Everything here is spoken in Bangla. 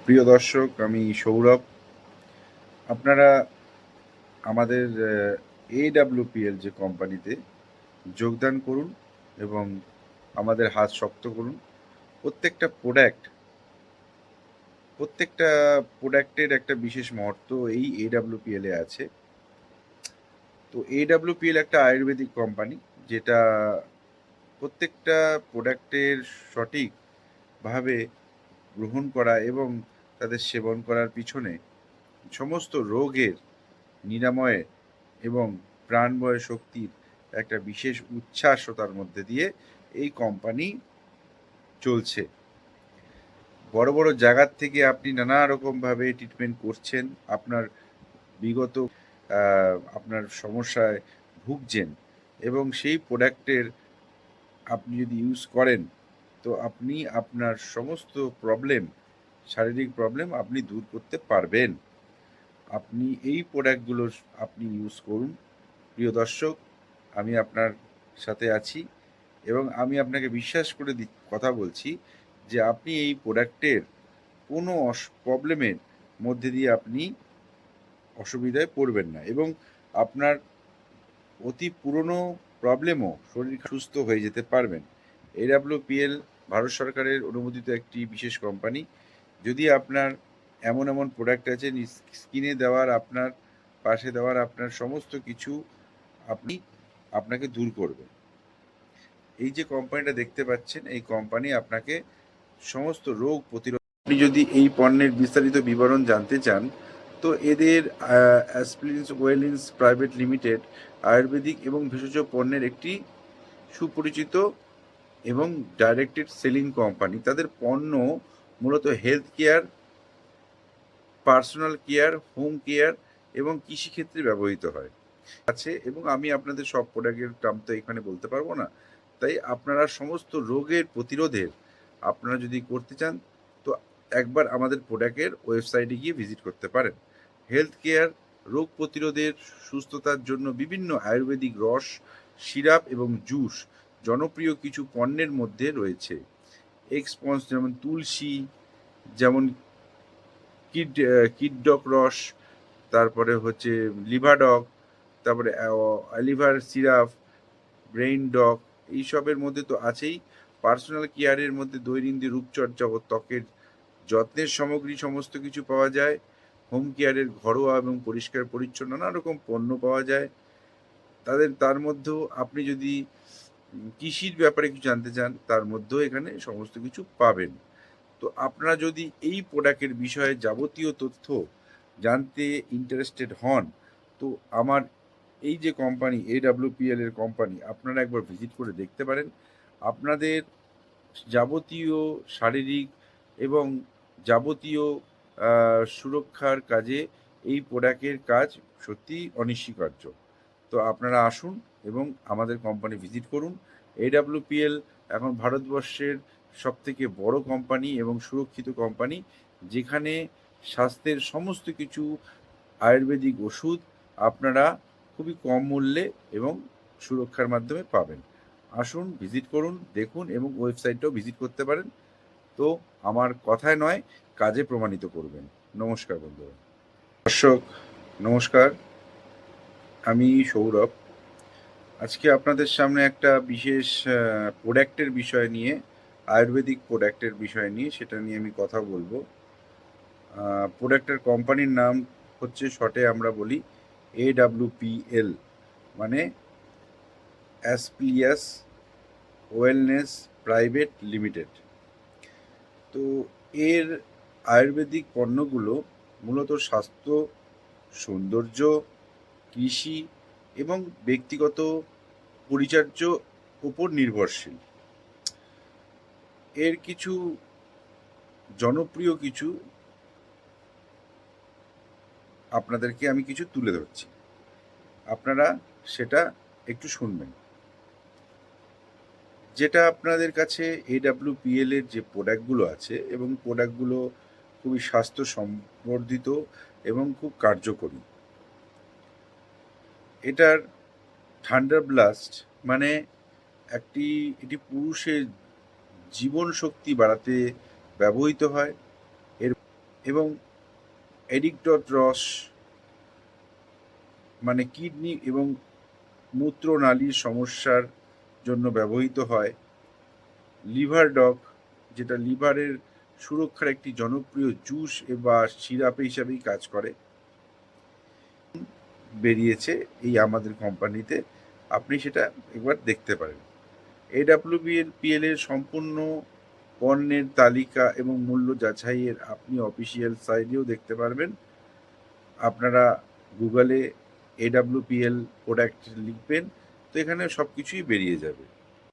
প্রিয় দর্শক, আমি সৌরভ। আপনারা আমাদের AWPL যে কোম্পানিতে যোগদান করুন এবং আমাদের হাত শক্ত করুন। প্রত্যেকটা প্রোডাক্টের একটা বিশেষ মহত্ব এই AWPL এ আছে। তো AWPL একটা আয়ুর্বেদিক কোম্পানি, যেটা প্রত্যেকটা প্রোডাক্টের সঠিকভাবে গ্রহণ করা এবং তাদের সেবন করার পিছনে সমস্ত রোগের নিরাময়ের এবং প্রাণময় শক্তির একটা বিশেষ উচ্ছ্বাসতার মধ্যে দিয়ে এই কোম্পানি চলছে। বড় বড় জায়গার থেকে আপনি নানা রকমভাবে ট্রিটমেন্ট করছেন, আপনার বিগত আপনার সমস্যায় ভুগছেন, এবং সেই প্রোডাক্টের আপনি যদি ইউজ করেন তো আপনি আপনার সমস্ত শারীরিক প্রবলেম আপনি দূর করতে পারবেন। আপনি এই প্রোডাক্টগুলো আপনি ইউজ করুন। প্রিয় দর্শক, আমি আপনার সাথে আছি এবং আমি আপনাকে বিশ্বাস করে কথা বলছি যে আপনি এই প্রোডাক্টের কোনো প্রবলেমের মধ্যে দিয়ে আপনি অসুবিধায় পড়বেন না, এবং আপনার অতি পুরনো প্রবলেমও শরীর সুস্থ হয়ে যেতে পারবেন। AWPL ভারত সরকারের অনুমোদিত একটি বিশেষ কোম্পানি। যদি আপনার এমন এমন প্রোডাক্ট আছে স্কিনে দেওয়ার, আপনার পাশে দেওয়ার, আপনার সমস্ত কিছু আপনাকে দূর করবে। এই যে কোম্পানিটা দেখতে পাচ্ছেন, এই কোম্পানি আপনাকে সমস্ত রোগ প্রতিরোধ। আপনি যদি এই পণ্যের বিস্তারিত বিবরণ জানতে চান তো এদের অ্যাসপ্লিন্স ওয়েলিন্স প্রাইভেট লিমিটেড আয়ুর্বেদিক এবং ভেষজ পণ্যের একটি সুপরিচিত এবং ডাইরেক্টেড সেলিং কোম্পানি। তাদের পণ্য মূলত health care, personal care, home care এবং কৃষিক্ষেত্রে ব্যবহৃত হয় আছে। এবং আমি আপনাদের সব প্রোডাক্টের দাম তো এখানে বলতে পারবো না, তাই আপনারা সমস্ত রোগের প্রতিরোধের আপনারা যদি করতে চান তো একবার আমাদের প্রোডাক্টের ওয়েবসাইটে গিয়ে ভিজিট করতে পারেন। হেলথ কেয়ার, রোগ প্রতিরোধের, সুস্থতার জন্য বিভিন্ন আয়ুর্বেদিক রস, সিরাপ এবং জুস জনপ্রিয় কিছু পণ্যের মধ্যে রয়েছে। এক্সপন্স যেমন তুলসী, যেমন কিডডক রস, তারপরে হচ্ছে লিভাডক, তারপরে লিভার সিরাপ, ব্রেইন ডক, এইসবের মধ্যে তো আছেই। পার্সোনাল কেয়ারের মধ্যে দৈনন্দিন রূপচর্চা ও ত্বকের যত্নের সামগ্রী সমস্ত কিছু পাওয়া যায়। হোম কেয়ারের ঘরোয়া এবং পরিষ্কার পরিচ্ছন্ন নানা রকম পণ্য পাওয়া যায়। তার মধ্যেও আপনি যদি কৃষির ব্যাপারে কিছু জানতে চান, তার মধ্যেও এখানে সমস্ত কিছু পাবেন। তো আপনারা যদি এই প্রোডাক্টের বিষয়ে যাবতীয় তথ্য জানতে ইন্টারেস্টেড হন তো আমার এই যে কোম্পানি AWPL এর কোম্পানি, আপনারা একবার ভিজিট করে দেখতে পারেন। আপনাদের যাবতীয় শারীরিক এবং যাবতীয় সুরক্ষার কাজে এই প্রোডাক্টের কাজ সত্যিই অনস্বীকার্য। তো আপনারা আসুন এবং আমাদের কোম্পানি ভিজিট করুন। AWPL এখন ভারতবর্ষের সবথেকে বড় কোম্পানি এবং সুরক্ষিত কোম্পানি, যেখানে স্বাস্থ্যের সমস্ত কিছু আয়ুর্বেদিক ওষুধ আপনারা খুবই কম মূল্যে এবং সুরক্ষার মাধ্যমে পাবেন। আসুন, ভিজিট করুন, দেখুন, এবং ওয়েবসাইটটাও ভিজিট করতে পারেন। তো আমার কথায় নয়, কাজে প্রমাণিত করবেন। নমস্কার বন্ধুরা। দর্শক নমস্কার, আমি সৌরভ। আজকে আপনাদের সামনে একটা বিশেষ প্রোডাক্টের বিষয় নিয়ে, আয়ুর্বেদিক প্রোডাক্টের বিষয় নিয়ে, সেটা নিয়ে আমি কথা বলবো। প্রোডাক্টের কোম্পানির নাম হচ্ছে, শর্টে আমরা বলি AWPL, মানে অ্যাসপ্লিয়াস ওয়েলনেস প্রাইভেট লিমিটেড। তো এর আয়ুর্বেদিক পণ্যগুলো মূলত স্বাস্থ্য, সৌন্দর্য, কৃষি এবং ব্যক্তিগত পরিচর্য উপর নির্ভরশীল। এর কিছু জনপ্রিয় কিছু আপনাদেরকে আমি কিছু তুলে ধরছি, আপনারা সেটা একটু শুনবেন। যেটা আপনাদের কাছে AWPL এর যে প্রোডাক্টগুলো আছে, এবং প্রোডাক্টগুলো খুবই স্বাস্থ্য সম্বর্ধিত এবং খুব কার্যকরী। এটার থান্ডার ব্লাস্ট মানে এটি পুরুষের জীবন শক্তি বাড়াতে ব্যবহৃত হয়। এবং এডিক্টর রস মানে কিডনি এবং মূত্রনালীর সমস্যার জন্য ব্যবহৃত হয়। লিভার ডগ, যেটা লিভারের সুরক্ষার একটি জনপ্রিয় জুস বা সিরাপ হিসাবেই কাজ করে, বেরিয়েছে এই আমাদের কোম্পানিতে। আপনি সেটা একবার দেখতে পারেন। AWPL এর সম্পূর্ণ পণ্যের তালিকা এবং মূল্য যাচাইয়ের আপনি অফিসিয়াল সাইটেও দেখতে পারবেন। আপনারা গুগলে AWPL প্রোডাক্ট লিখবেন, তো এখানে সব কিছুই বেরিয়ে যাবে।